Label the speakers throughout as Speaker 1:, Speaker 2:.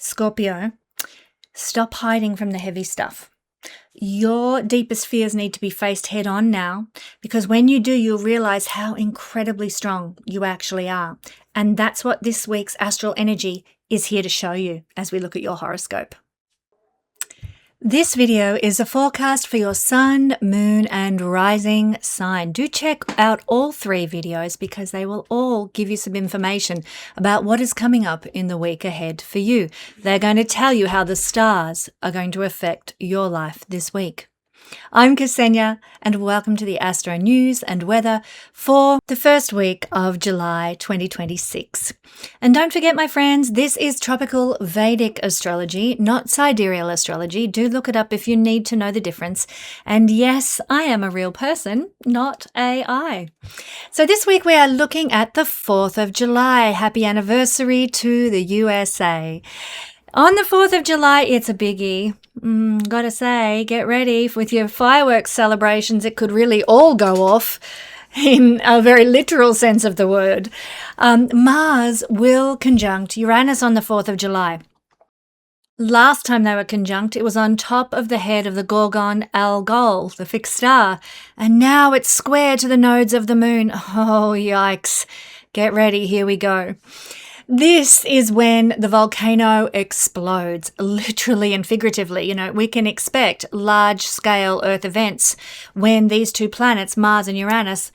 Speaker 1: Scorpio, stop hiding from the heavy stuff. Your deepest fears need to be faced head on now, because when you do, you'll realize how incredibly strong you actually are. And that's what this week's astral energy is here to show you as we look at your horoscope. This video is a forecast for your sun, moon, and rising sign. Do check out all three videos because they will all give you some information about what is coming up in the week ahead for you. They're going to tell you how the stars are going to affect your life this week. I'm Kesenya, and welcome to the Astro News and Weather for the first week of July 2026. And don't forget, my friends, this is tropical Vedic astrology, not sidereal astrology. Do look it up if you need to know the difference. And yes, I am a real person, not AI. So this week we are looking at the 4th of July. Happy anniversary to the USA. On the 4th of July, it's a biggie. Gotta say, get ready with your fireworks celebrations. It could really all go off in a very literal sense of the word. Mars will conjunct Uranus on the 4th of July. Last time they were conjunct, it was on top of the head of the Gorgon Algol, the fixed star. And now it's square to the nodes of the moon. Oh, yikes. Get ready. Here we go. This is when the volcano explodes, literally and figuratively. You know, we can expect large-scale Earth events when these two planets, Mars and Uranus,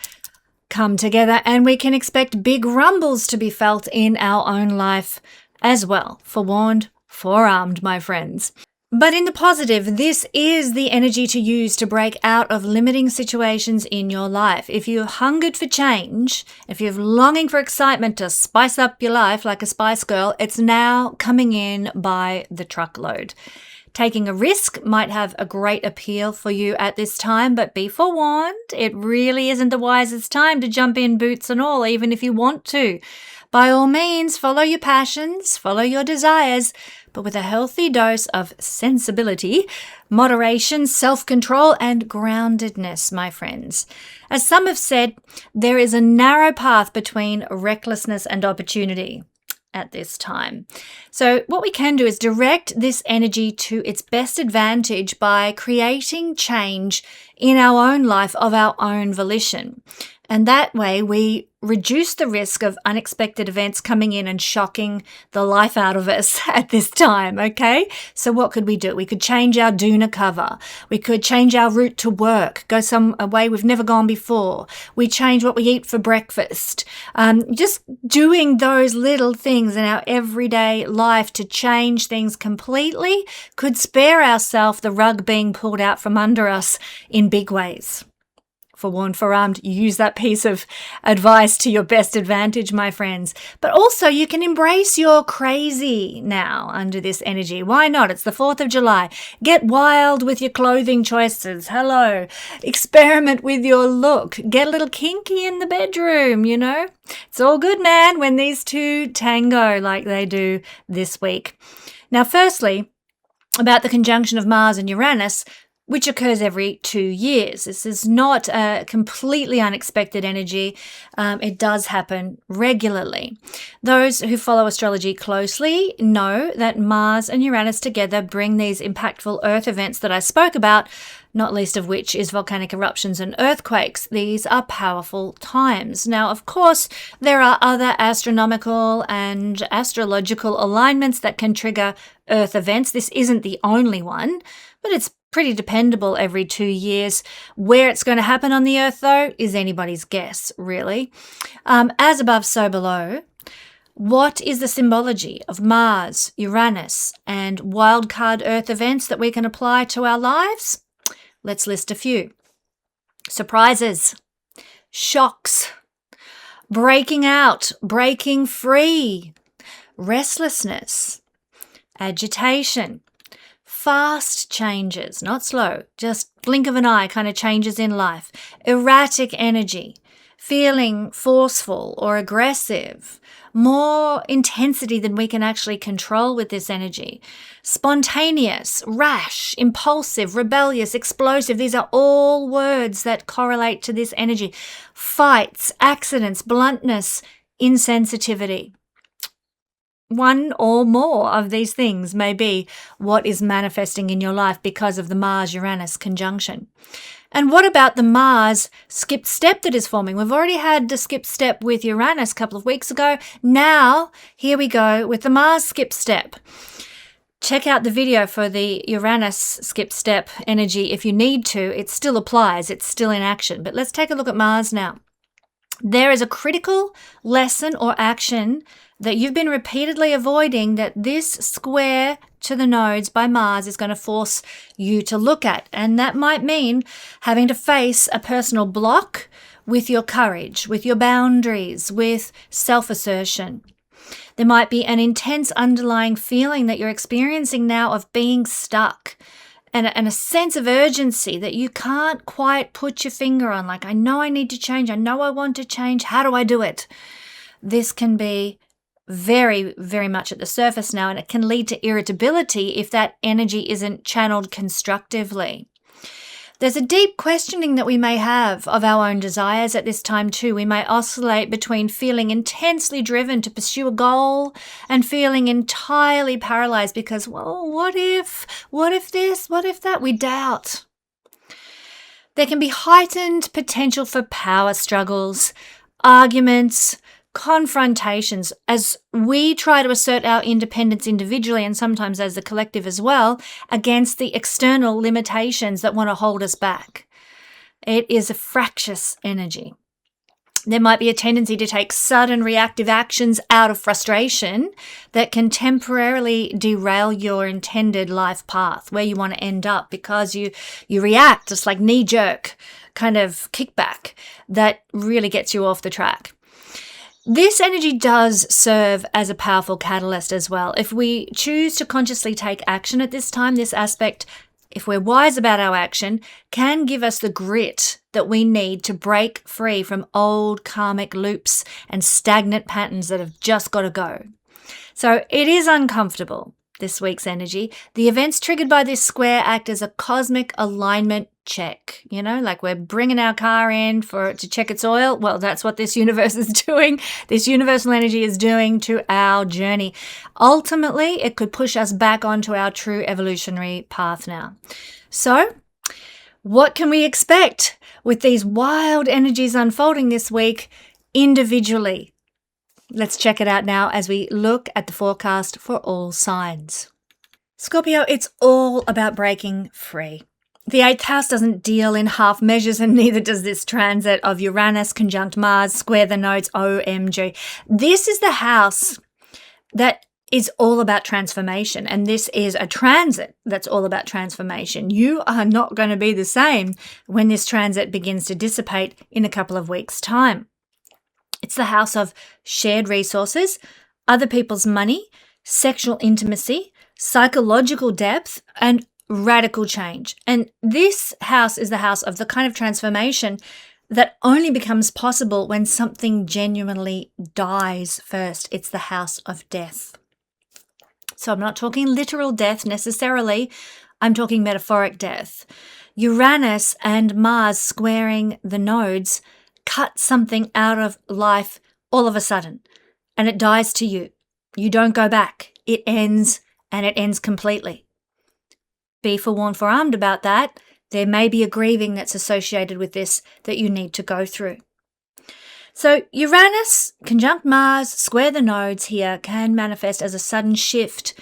Speaker 1: come together, and we can expect big rumbles to be felt in our own life as well. Forewarned, forearmed, my friends. But in the positive, this is the energy to use to break out of limiting situations in your life. If you're hungered for change, if you're longing for excitement to spice up your life like a Spice Girl, it's now coming in by the truckload. Taking a risk might have a great appeal for you at this time, but be forewarned, it really isn't the wisest time to jump in boots and all, even if you want to. By all means, follow your passions, follow your desires, but with a healthy dose of sensibility, moderation, self-control, and groundedness, my friends. As some have said, there is a narrow path between recklessness and opportunity at this time. So what we can do is direct this energy to its best advantage by creating change in our own life of our own volition. And that way we reduce the risk of unexpected events coming in and shocking the life out of us at this time, okay? So what could we do? We could change our doona cover. We could change our route to work, go a way we've never gone before. We change what we eat for breakfast. Just doing those little things in our everyday life to change things completely could spare ourselves the rug being pulled out from under us in big ways. Forewarned, forearmed, use that piece of advice to your best advantage, my friends. But also you can embrace your crazy now under this energy. Why not? It's the 4th of July. Get wild with your clothing choices. Hello. Experiment with your look. Get a little kinky in the bedroom, you know. It's all good, man, when these two tango like they do this week. Now, firstly, about the conjunction of Mars and Uranus, which occurs every 2 years. This is not a completely unexpected energy. It does happen regularly. Those who follow astrology closely know that Mars and Uranus together bring these impactful Earth events that I spoke about, not least of which is volcanic eruptions and earthquakes. These are powerful times. Now, of course, there are other astronomical and astrological alignments that can trigger Earth events. This isn't the only one, but it's pretty dependable every 2 years. Where it's going to happen on the Earth, though, is anybody's guess, really. As above, so below. What is the symbology of Mars, Uranus, and wildcard Earth events that we can apply to our lives? Let's list a few. Surprises, shocks, breaking out, breaking free, restlessness, agitation, fast changes, not slow, just blink of an eye kind of changes in life, erratic energy, feeling forceful or aggressive, more intensity than we can actually control with this energy, spontaneous, rash, impulsive, rebellious, explosive. These are all words that correlate to this energy. Fights, accidents, bluntness, insensitivity. one or more of these things may be what is manifesting in your life because of the Mars-Uranus conjunction. And what about the Mars skipped step that is forming? We've already had the skip step with Uranus a couple of weeks ago. Now, here we go with the Mars skip step. Check out the video for the Uranus skip step energy if you need to. It still applies. It's still in action. But let's take a look at Mars now. There is a critical lesson or action that you've been repeatedly avoiding that this square to the nodes by Mars is going to force you to look at. And that might mean having to face a personal block with your courage, with your boundaries, with self-assertion. There might be an intense underlying feeling that you're experiencing now of being stuck and a sense of urgency that you can't quite put your finger on. Like, I know I need to change. I know I want to change. How do I do it? This can be very, very much at the surface now, and it can lead to irritability if that energy isn't channeled constructively. There's a deep questioning that we may have of our own desires at this time too. We may oscillate between feeling intensely driven to pursue a goal and feeling entirely paralyzed because, well, what if this, what if that? We doubt. There can be heightened potential for power struggles, arguments, confrontations as we try to assert our independence individually and sometimes as the collective as well against the external limitations that want to hold us back. It is a fractious energy. There might be a tendency to take sudden reactive actions out of frustration that can temporarily derail your intended life path, where you want to end up because you react. It's like knee-jerk kind of kickback that really gets you off the track. This energy does serve as a powerful catalyst as well. If we choose to consciously take action at this time, this aspect, if we're wise about our action, can give us the grit that we need to break free from old karmic loops and stagnant patterns that have just got to go. So it is uncomfortable, this week's energy. The events triggered by this square act as a cosmic alignment check, like we're bringing our car in to check its oil. Well, that's what this universe is doing. This universal energy is doing to our journey. Ultimately, it could push us back onto our true evolutionary path now. So, what can we expect with these wild energies unfolding this week individually? Let's check it out now as we look at the forecast for all signs. Scorpio, it's all about breaking free. The 8th house doesn't deal in half measures, and neither does this transit of Uranus conjunct Mars, square the nodes, OMG. This is the house that is all about transformation, and this is a transit that's all about transformation. You are not going to be the same when this transit begins to dissipate in a couple of weeks' time. It's the house of shared resources, other people's money, sexual intimacy, psychological depth, and radical change. And this house is the house of the kind of transformation that only becomes possible when something genuinely dies first. It's the house of death. So I'm not talking literal death necessarily. I'm talking metaphoric death. Uranus and Mars squaring the nodes cut something out of life all of a sudden, and it dies to you. You don't go back. It ends, and it ends completely. Be forewarned, forearmed about that. There may be a grieving that's associated with this that you need to go through. So Uranus conjunct Mars, square the nodes here, can manifest as a sudden shift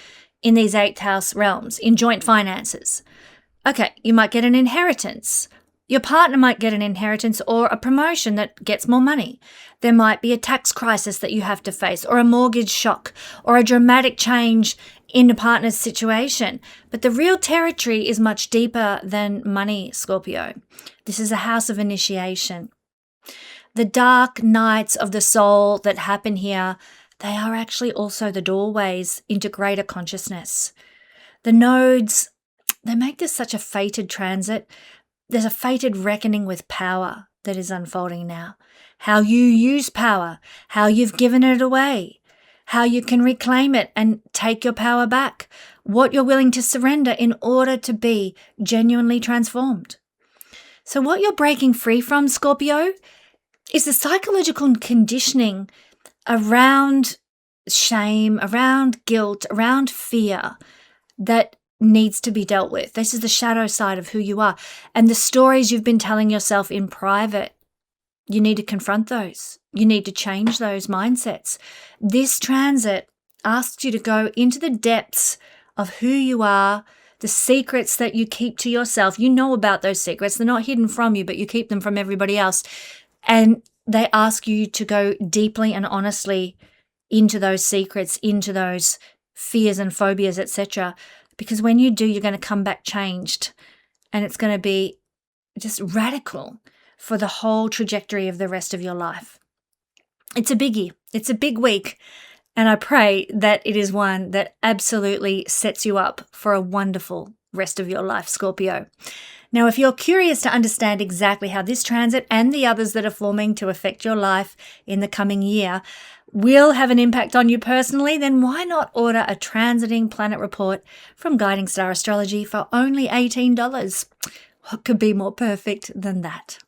Speaker 1: in these 8th house realms, in joint finances. Okay, you might get an inheritance. Your partner might get an inheritance or a promotion that gets more money. There might be a tax crisis that you have to face, or a mortgage shock, or a dramatic change in a partner's situation. But the real territory is much deeper than money, Scorpio. This is a house of initiation. The dark nights of the soul that happen here, they are actually also the doorways into greater consciousness. The nodes, they make this such a fated transit. There's a fated reckoning with power that is unfolding now. How you use power, how you've given it away, how you can reclaim it and take your power back, what you're willing to surrender in order to be genuinely transformed. So what you're breaking free from, Scorpio, is the psychological conditioning around shame, around guilt, around fear that needs to be dealt with. This is the shadow side of who you are. And the stories you've been telling yourself in private, you need to confront those. You need to change those mindsets. This transit asks you to go into the depths of who you are, the secrets that you keep to yourself. You know about those secrets. They're not hidden from you, but you keep them from everybody else. And they ask you to go deeply and honestly into those secrets, into those fears and phobias, etc. Because when you do, you're going to come back changed. And it's going to be just radical for the whole trajectory of the rest of your life. It's a biggie. It's a big week. And I pray that it is one that absolutely sets you up for a wonderful rest of your life, Scorpio. Now, if you're curious to understand exactly how this transit and the others that are forming to affect your life in the coming year will have an impact on you personally, then why not order a transiting planet report from Guiding Star Astrology for only $18? What could be more perfect than that?